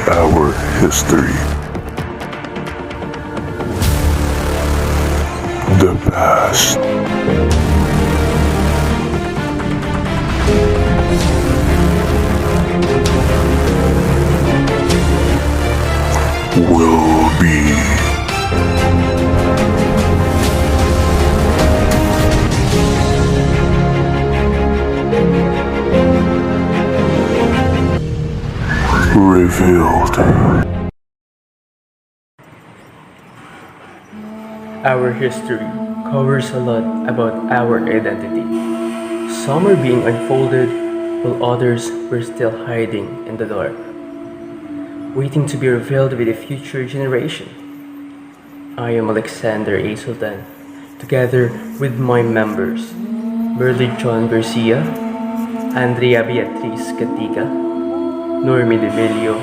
our history. The past. Will be. Revealed. Our history covers a lot about our identity. Some are being unfolded, while others were still hiding in the dark, waiting to be revealed with a future generation. I am Alexander A. Sultan, together with my members, Burley John Garcia, Andrea Beatriz Catiga, Normie Devilio,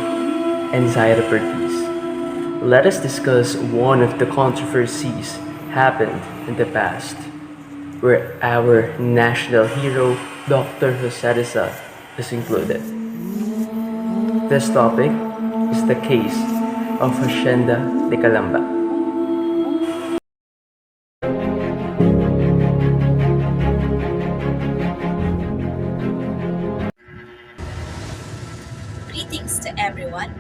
and Zaira Pertiz. Let us discuss one of the controversies happened in the past, where our national hero, Dr. Jose Rizal, is included. This topic is the case of Hacienda de Calamba. Greetings to everyone.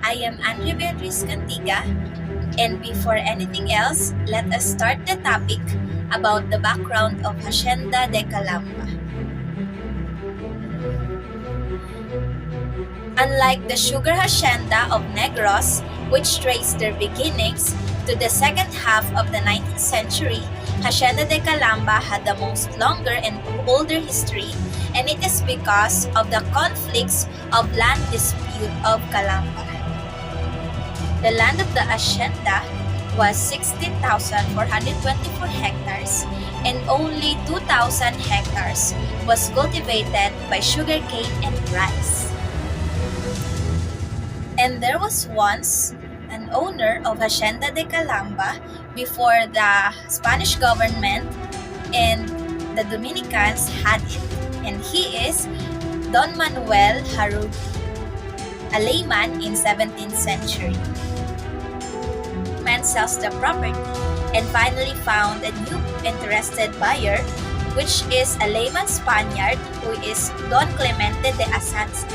I am Andrea Beatriz Cantiga, and before anything else, let us start the topic about the background of Hacienda de Calamba. Unlike the sugar hacienda of Negros, which traced their beginnings to the second half of the 19th century, Hacienda de Calamba had the most longer and older history, and it is because of the conflicts of land dispute of Calamba. The land of the hacienda was 16,424 hectares, and only 2,000 hectares was cultivated by sugarcane and rice. And there was once an owner of Hacienda de Calamba before the Spanish government and the Dominicans had it, and he is Don Manuel Harugi, a layman in 17th century. Man sells the property and finally found a new interested buyer, which is a layman Spaniard who is Don Clemente de Asanza.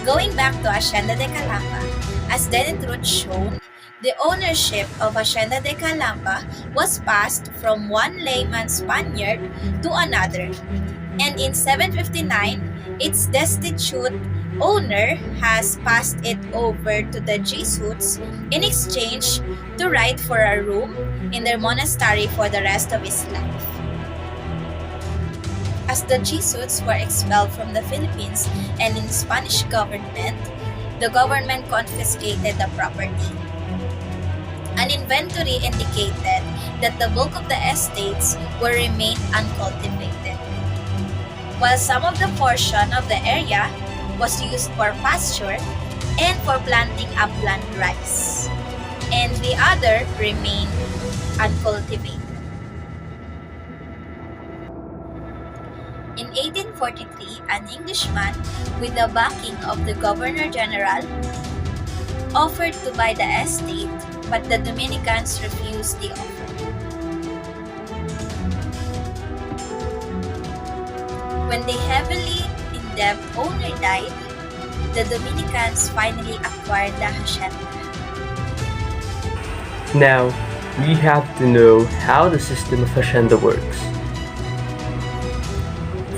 Going back to Hacienda de Calamba, as then in truth shown, the ownership of Hacienda de Calamba was passed from one layman Spaniard to another, and in 759, its destitute owner has passed it over to the Jesuits in exchange to ride for a room in their monastery for the rest of his life. As the Jesuits were expelled from the Philippines and in Spanish government, the government confiscated the property. An inventory indicated that the bulk of the estates will remain uncultivated, while some of the portion of the area was used for pasture and for planting upland rice, and the other remained uncultivated. In 1843, an Englishman, with the backing of the Governor General, offered to buy the estate, but the Dominicans refused the offer. When the heavily in-debt owner died, the Dominicans finally acquired the hacienda. Now, we have to know how the system of hacienda works.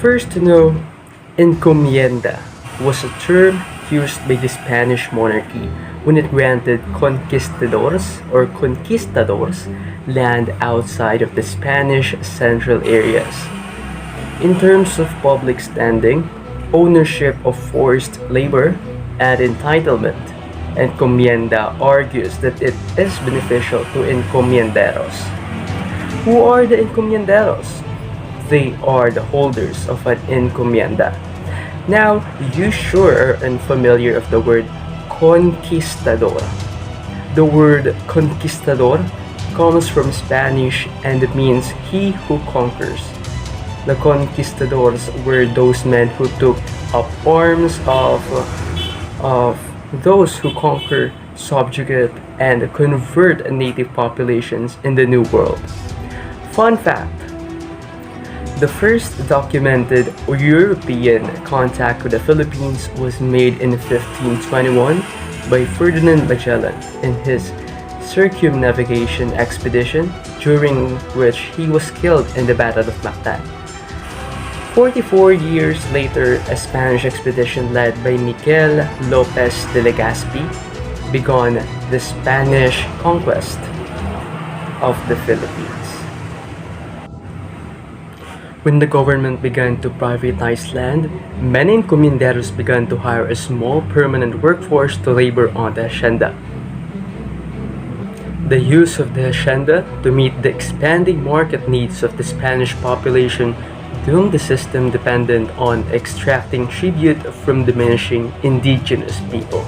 First to know, encomienda was a term used by the Spanish monarchy when it granted conquistadors or conquistadors land outside of the Spanish central areas. In terms of public standing, ownership of forced labor, and entitlement, encomienda argues that it is beneficial to encomienderos. Who are the encomienderos? They are the holders of an encomienda. Now, you sure are unfamiliar of the word conquistador. The word conquistador comes from Spanish and it means he who conquers. The conquistadors were those men who took up arms of those who conquer, subjugate, and convert native populations in the New World. Fun fact: the first documented European contact with the Philippines was made in 1521 by Ferdinand Magellan in his circumnavigation expedition, during which he was killed in the Battle of Mactan. 44 years later, a Spanish expedition led by Miguel Lopez de Legazpi began the Spanish conquest of the Philippines. When the government began to privatize land, many encomenderos began to hire a small permanent workforce to labor on the hacienda. The use of the hacienda to meet the expanding market needs of the Spanish population doomed the system dependent on extracting tribute from diminishing indigenous people.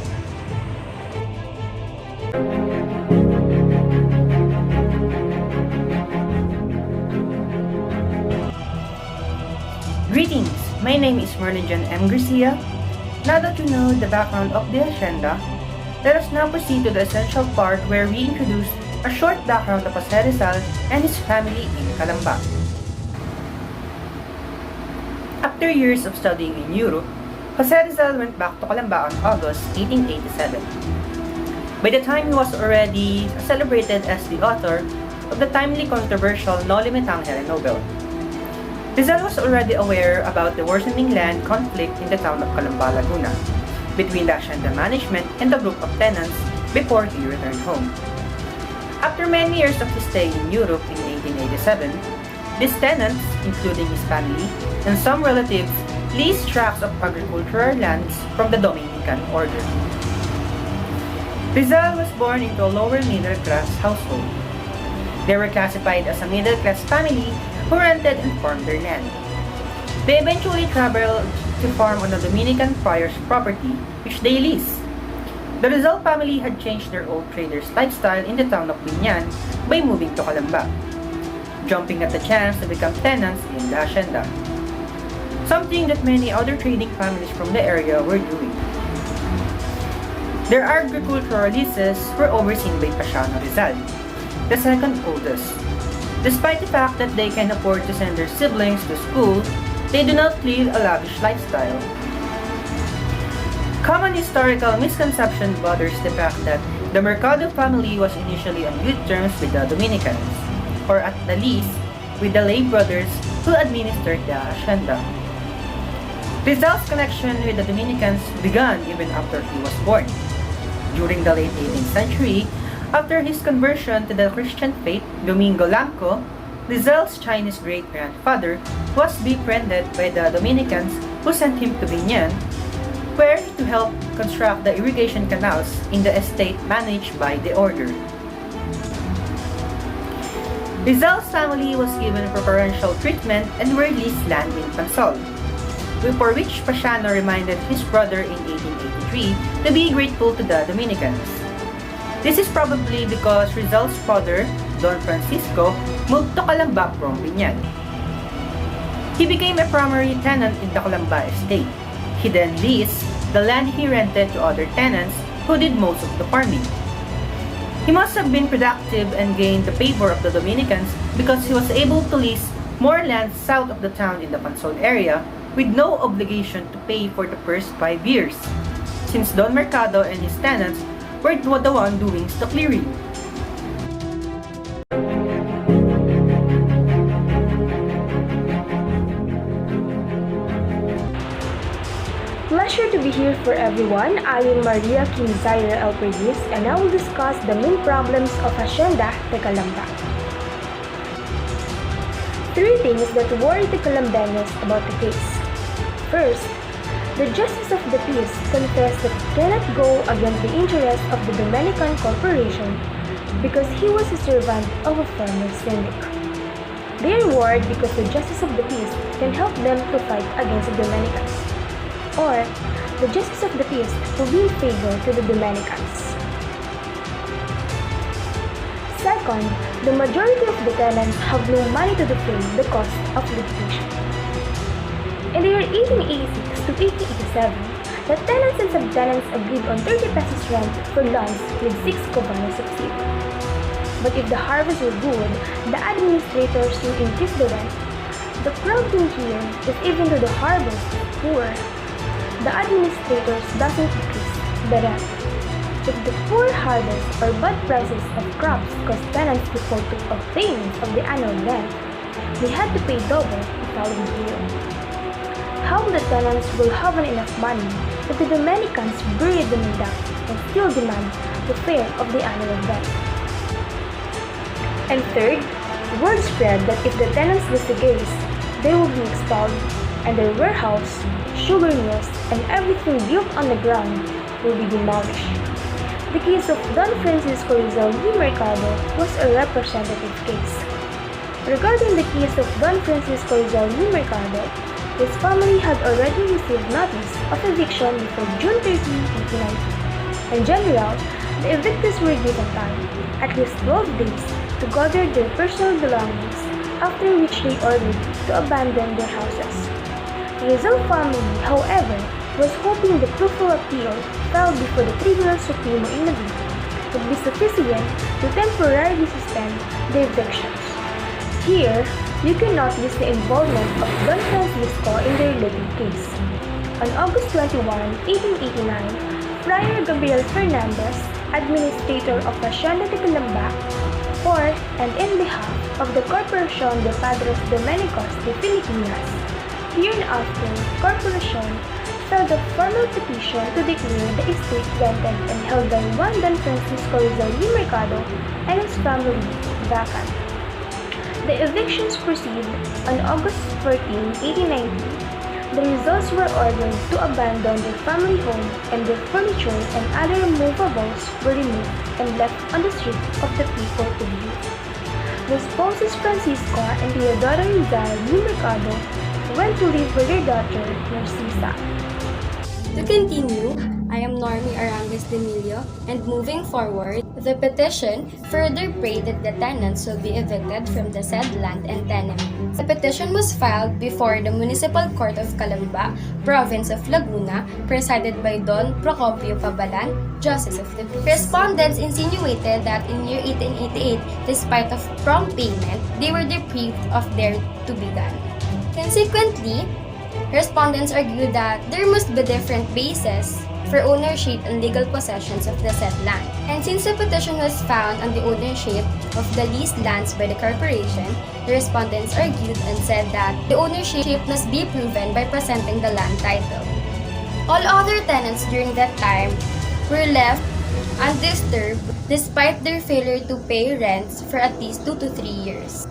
Greetings! My name is Merlinjan M. Garcia. Now that you know the background of the hacienda, let us now proceed to the essential part where we introduce a short background of Jose Rizal and his family in Calamba. After years of studying in Europe, Jose Rizal went back to Calamba on August 1887. By the time he was already celebrated as the author of the timely controversial Noli Me Tangere novel. Rizal was already aware about the worsening land conflict in the town of Calamba, Laguna, between the hacienda management and the group of tenants before he returned home. After many years of his stay in Europe in 1887, these tenants, including his family and some relatives, leased tracts of agricultural lands from the Dominican order. Rizal was born into a lower middle class household. They were classified as a middle class family who rented and farmed their land. They eventually traveled to farm on the Dominican friar's property, which they leased. The Rizal family had changed their old trader's lifestyle in the town of Binyan by moving to Calamba, jumping at the chance to become tenants in the hacienda, something that many other trading families from the area were doing. Their agricultural leases were overseen by Pasiano Rizal, the second oldest. Despite the fact that they can afford to send their siblings to school, they do not lead a lavish lifestyle. Common historical misconception bothers the fact that the Mercado family was initially on good terms with the Dominicans, or at the least, with the lay brothers who administered the hacienda. Rizal's connection with the Dominicans began even after he was born. During the late 18th century, after his conversion to the Christian faith, Domingo Lamco, Rizal's Chinese great-grandfather, was befriended by the Dominicans who sent him to Binyan, where to help construct the irrigation canals in the estate managed by the order. Rizal's family was given preferential treatment and were leased land in Pansol, for which Pasiano reminded his brother in 1883 to be grateful to the Dominicans. This is probably because Rizal's father, Don Francisco, moved to Calamba from Binyan. He became a primary tenant in the Calamba estate. He then leased the land he rented to other tenants who did most of the farming. He must have been productive and gained the favor of the Dominicans because he was able to lease more land south of the town in the Pansol area with no obligation to pay for the first 5 years, since Don Mercado and his tenants were the one doing the clearing. Pleasure to be here for everyone. I am Maria Kinzaira El Perdiz, and I will discuss the main problems of Hacienda de Calamba. 3 things that worry the Calambeños about the case. First, the Justice of the Peace confessed that he cannot go against the interests of the Dominican Corporation because he was a servant of a former syndic. They are worried because the Justice of the Peace can help them to fight against the Dominicans, or the Justice of the Peace will be in favor to the Dominicans. Second, the majority of the tenants have no money to defray the cost of litigation. In the year 1886, to 1887, the tenants and subtenants agreed on 30 pesos rent for lands with 6 governors of city. But if the harvest were good, the administrators will increase the rent. The problem here is even though the harvest is poor, the administrators doesn't increase the rent. If the poor harvest or bad prices of crops caused tenants default to payments of the annual rent, they had to pay double the following year. How the tenants will have enough money if the Dominicans bury them in debt and still demand the fare of the annual rent? And third, word spread that if the tenants lose the case, they will be expelled, and their warehouse, sugar mills, and everything built on the ground will be demolished. The case of Don Francisco Rizal y Mercado was a representative case. Regarding the case of Don Francisco Rizal y Mercado, his family had already received notice of eviction before June 30, 1890. In general, the evictees were given time, at least 12 days, to gather their personal belongings, after which they ordered to abandon their houses. The Rizal family, however, was hoping the proof of appeal filed before the Tribunal Supremo in Madrid would be sufficient to temporarily suspend the evictions. Here, you can notice the involvement of Don Francisco in the related case. On August 21, 1889, Friar Gabriel Fernandez, administrator of Hacienda de Calamba, for and in behalf of the Corporación de Padres Dominicos de Filipinas, hereinafter Corporation, filed a formal petition to declare the estate rented and held by one Don Francisco Rizal y Mercado and his family vacant. The evictions proceeded on August 14, 1890. The Rizals were ordered to abandon their family home, and their furniture and other movables were removed and left on the street of the people to view. The spouses Francisco and Teodora Rizal y Mercado went to live with their daughter, Narcisa. To continue, I am Normie Arangues de Milio, and moving forward, the petition further prayed that the tenants will be evicted from the said land and tenements. The petition was filed before the Municipal Court of Calamba, Province of Laguna, presided by Don Procopio Pabalan, Justice of the Peace. Respondents insinuated that in year 1888, despite of prompt payment, they were deprived of their to be done. Consequently, respondents argued that there must be different bases for ownership and legal possessions of the said land. And since the petition was found on the ownership of the leased lands by the corporation, the respondents argued and said that the ownership must be proven by presenting the land title. All other tenants during that time were left undisturbed despite their failure to pay rents for at least 2 to 3 years.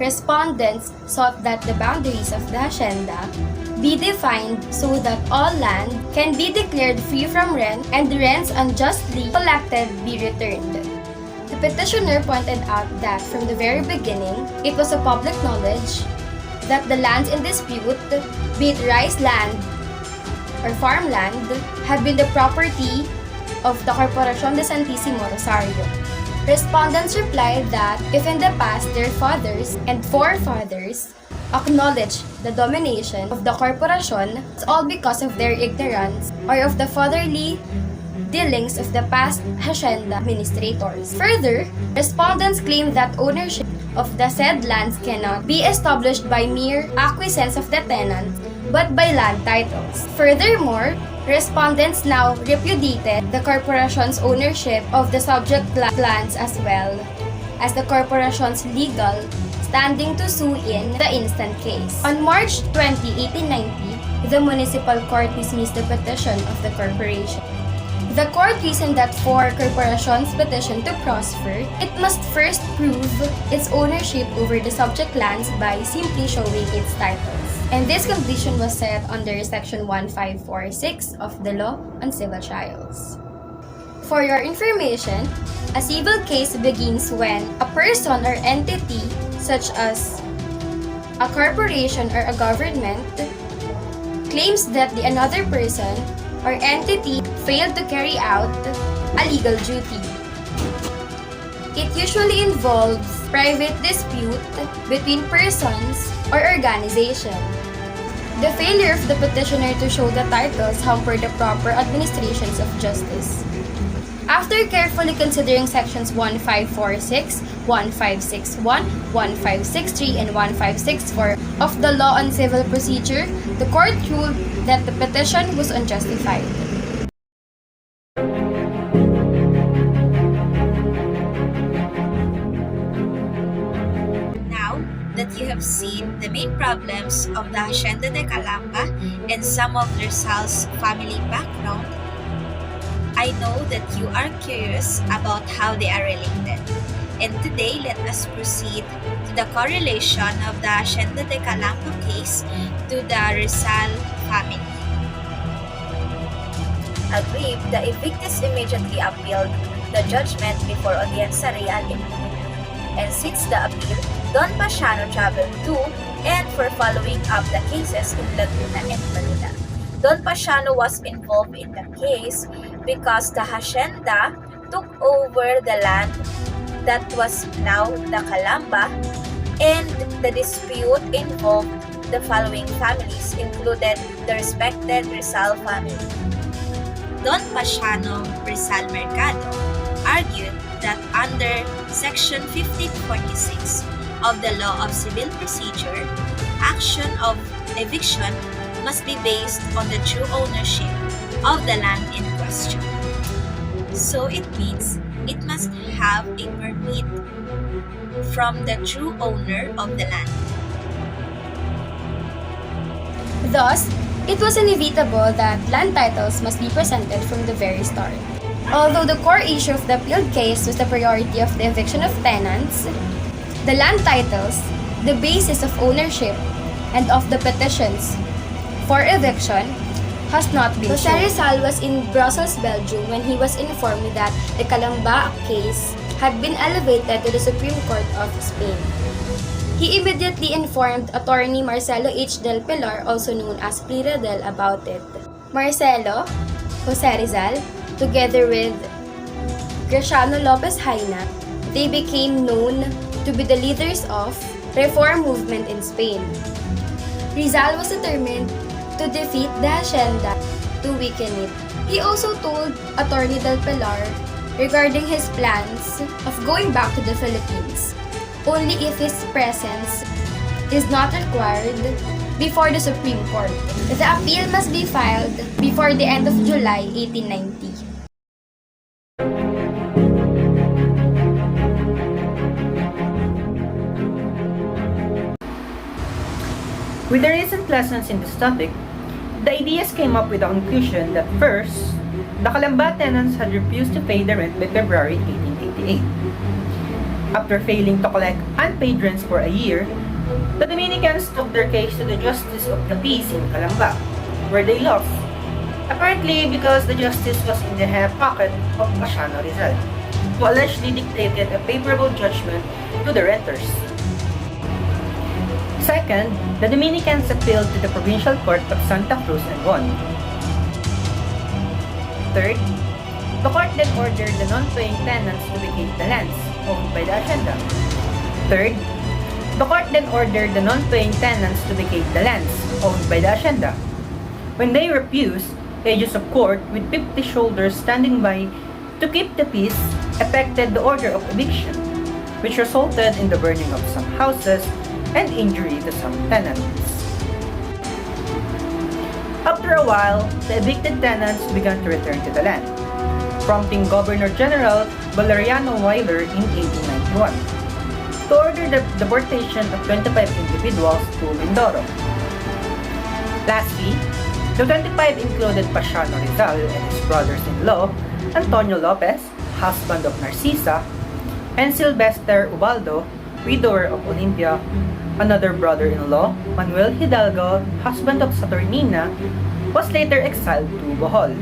Respondents sought that the boundaries of the hacienda be defined so that all land can be declared free from rent and rents unjustly collected be returned. The petitioner pointed out that from the very beginning, it was a public knowledge that the lands in dispute, be it rice land or farmland, had been the property of the Corporación de Santissimo Rosario. Respondents replied that if in the past their fathers and forefathers acknowledged the domination of the corporation, it's all because of their ignorance or of the fatherly dealings of the past hacienda administrators. Further, respondents claim that ownership of the said lands cannot be established by mere acquiescence of the tenant, but by land titles. Furthermore, respondents now repudiated the corporation's ownership of the subject lands as well as the corporation's legal standing to sue in the instant case. On March 20, 1890, the municipal court dismissed the petition of the corporation. The court reasoned that for corporation's petition to prosper, it must first prove its ownership over the subject lands by simply showing its titles. And this condition was set under Section 1546 of the Law on Civil Trials. For your information, a civil case begins when a person or entity such as a corporation or a government claims that the another person or entity failed to carry out a legal duty. It usually involves private dispute between persons or organization. The failure of the petitioner to show the titles hampered the proper administrations of justice. After carefully considering sections 1546, 1561, 1563, and 1564 of the Law on Civil Procedure, the court ruled that the petition was unjustified. Now that you have seen the main problems of the Hacienda de Calamba and some of Rizal's family background, I know that you are curious about how they are related. And today, let us proceed to the correlation of the Hacienda de Calamba case to the Rizal family. Aggrieved, the evictees immediately appealed the judgment before Audiencia Real in Manila. And since the appeal, Don Pasiano traveled to and for following up the cases in Laguna and Manila. Don Pasiano was involved in the case because the Hacienda took over the land that was now the Calamba, and the dispute involved the following families, included the respected Rizal family. Don Pasiano Rizal Mercado argued that under Section 1546 of the Law of Civil Procedure, action of eviction must be based on the true ownership of the land in question. So it means it must have a permit from the true owner of the land. Thus, it was inevitable that land titles must be presented from the very start. Although the core issue of the appealed case was the priority of the eviction of tenants, the land titles, the basis of ownership, and of the petitions for eviction has not been shown. Jose Rizal was in Brussels, Belgium when he was informed that the Calamba case had been elevated to the Supreme Court of Spain. He immediately informed attorney Marcelo H. Del Pilar, also known as Pliradel, about it. Marcelo, Jose Rizal, together with Graciano Lopez Haina, they became known to be the leaders of reform movement in Spain. Rizal was determined to defeat the Hacienda to weaken it. He also told Attorney Del Pilar regarding his plans of going back to the Philippines, only if his presence is not required before the Supreme Court. The appeal must be filed before the end of July 1890. With the recent lessons in this topic, the ideas came up with the conclusion that first, the Calamba tenants had refused to pay the rent by February 1888. After failing to collect unpaid rents for a year, the Dominicans took their case to the Justice of the Peace in Calamba, where they lost, apparently because the justice was in the hand pocket of Pasiano Rizal, who allegedly dictated a favorable judgment to the renters. Second, the Dominicans appealed to the Provincial Court of Santa Cruz and won. Third, the court then ordered the non-paying tenants to vacate the lands owned by the Hacienda. Third, the court then ordered the non-paying tenants to vacate the lands owned by the Hacienda. When they refused, pages of court with 50 shoulders standing by to keep the peace effected the order of eviction, which resulted in the burning of some houses and injury to some tenants. After a while, the evicted tenants began to return to the land, prompting Governor General Valeriano Weyler in 1891 to order the deportation of 25 individuals to Mindoro. Lastly, the 25 included Pasiano Rizal and his brothers-in-law, Antonio Lopez, husband of Narcisa, and Silvester Ubaldo, widower of Olympia, another brother-in-law, Manuel Hidalgo, husband of Saturnina, was later exiled to Bohol.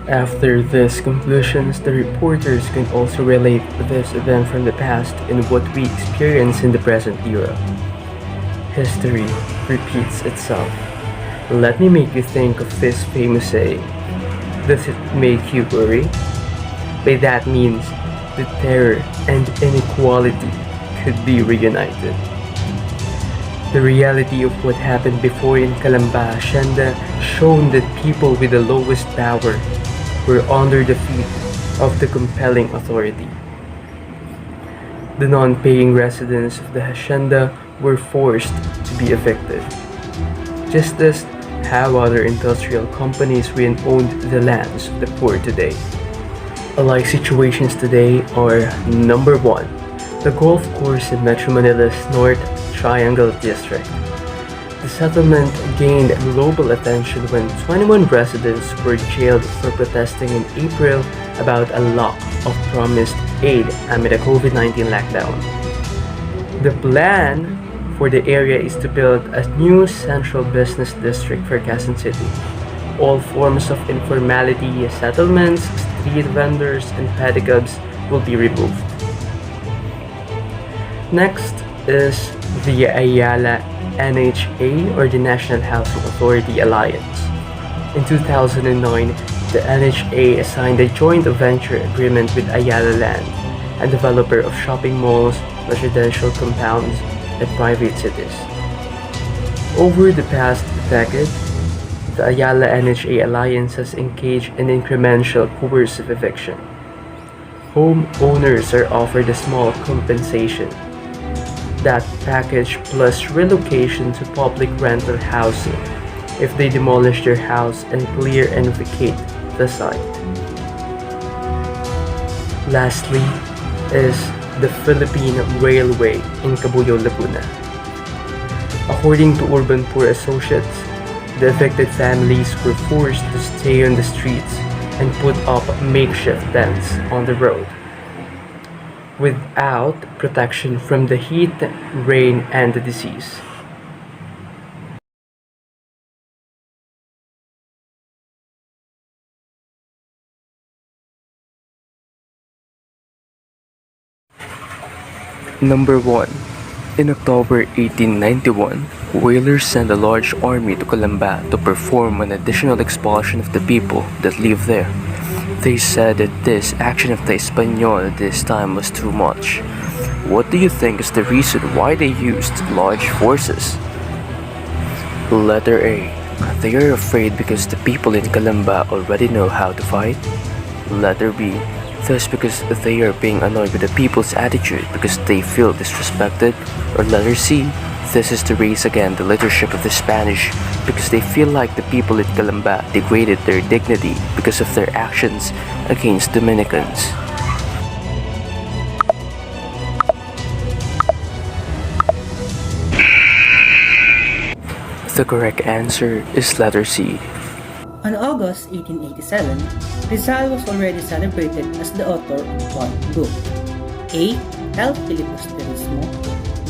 After these conclusions, the reporters can also relate this event from the past and what we experience in the present era. History repeats itself. Let me make you think of this famous saying. Does it make you worry? By that means, the terror and inequality could be reunited. The reality of what happened before in Calamba, Hacienda, shown that people with the lowest power were under the feet of the compelling authority. The non-paying residents of the Hacienda were forced to be evicted, just as how other industrial companies re-owned the lands of the poor today. Alike situations today are: number 1, the golf course in Metro Manila's North Triangle District. The settlement gained global attention when 21 residents were jailed for protesting in April about a lack of promised aid amid a COVID-19 lockdown. The plan for the area is to build a new central business district for Quezon City. All forms of informality, settlements, street vendors, and pedagogues will be removed. Next is the Ayala NHA, or the National Housing Authority Alliance. In 2009, the NHA signed a joint venture agreement with Ayala Land, a developer of shopping malls, residential compounds, and private cities. Over the past decade, the Ayala NHA Alliance has engaged in incremental coercive eviction. Homeowners are offered a small compensation. That package plus relocation to public rental housing if they demolish their house and clear and vacate the site. Lastly is the Philippine Railway in Cabuyao, Laguna. According to Urban Poor Associates, the affected families were forced to stay on the streets and put up makeshift tents on the road, without protection from the heat, rain, and the disease. Number 1. In October 1891, whalers sent a large army to Calamba to perform an additional expulsion of the people that live there. They said that this action of the Espanyol this time was too much. What do you think is the reason why they used large forces? Letter A. They are afraid because the people in Calamba already know how to fight. Letter B. Thus because they are being annoyed with the people's attitude because they feel disrespected. Or letter C. This is to raise again the leadership of the Spanish because they feel like the people in Calamba degraded their dignity because of their actions against Dominicans. The correct answer is letter C. On August 1887, Rizal was already celebrated as the author of what book? A. El Filibusterismo,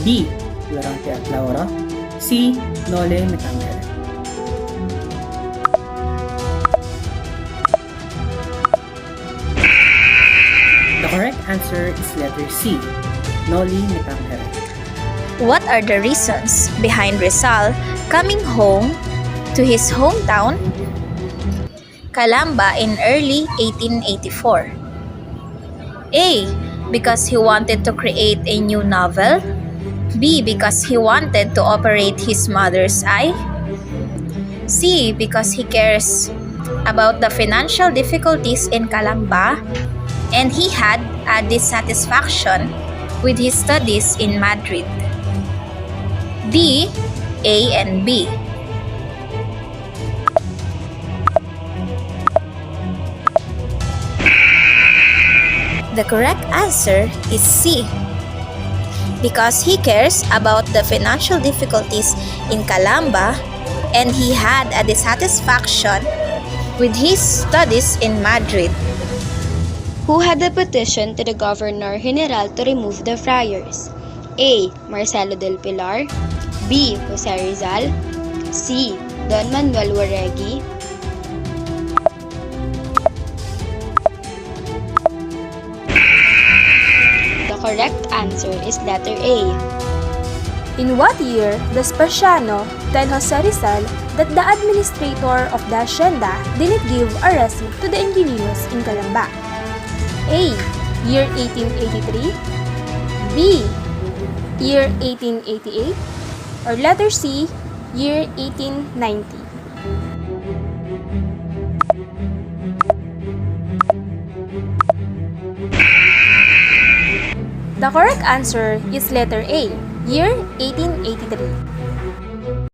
B. Durante at Laura, C. Nole Me Tangere. The correct answer is letter C. Noli Me Tangere. What are the reasons behind Rizal coming home to his hometown, Calamba, in early 1884? A. Because he wanted to create a new novel. B. Because he wanted to operate his mother's eye. C. Because he cares about the financial difficulties in Calamba and he had a dissatisfaction with his studies in Madrid. D. A and B. The correct answer is C. Because he cares about the financial difficulties in Calamba and he had a dissatisfaction with his studies in Madrid. Who had a petition to the Governor General to remove the friars? A. Marcelo del Pilar, B. Jose Rizal, C. Don Manuel Warregui. The correct answer is letter A. In what year does Pasiano tell Jose Rizal that the administrator of the Hacienda didn't give a receipt to the inquilinos in Calamba? A. Year 1883, B. Year 1888, or letter C. Year 1890. The correct answer is letter A, year 1883.